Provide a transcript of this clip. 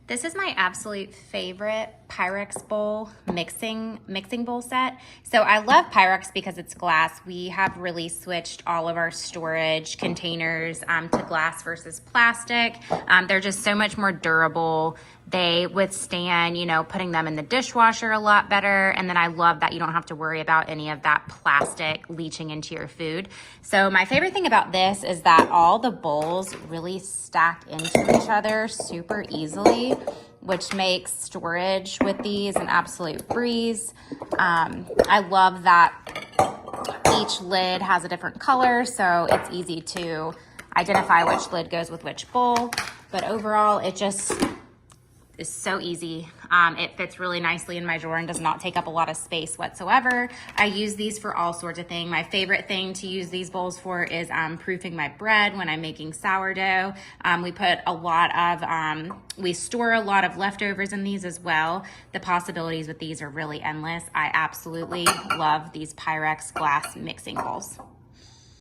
This is my absolute favorite Pyrex bowl mixing bowl set. So I love Pyrex because it's glass. We have really switched all of our storage containers to glass versus plastic. They're just so much more durable. They withstand, you know, putting them in the dishwasher a lot better. And then I love that you don't have to worry about any of that plastic leaching into your food. So my favorite thing about this is that all the bowls really stack into each other super easily, which makes storage with these an absolute breeze. I love that each lid has a different color, so it's easy to identify which lid goes with which bowl. But overall, it just is so easy. It fits really nicely in my drawer and does not take up a lot of space whatsoever. I use these for all sorts of things. My favorite thing to use these bowls for is proofing my bread when I'm making sourdough. We store a lot of leftovers in these as well. The possibilities with these are really endless. I absolutely love these Pyrex glass mixing bowls.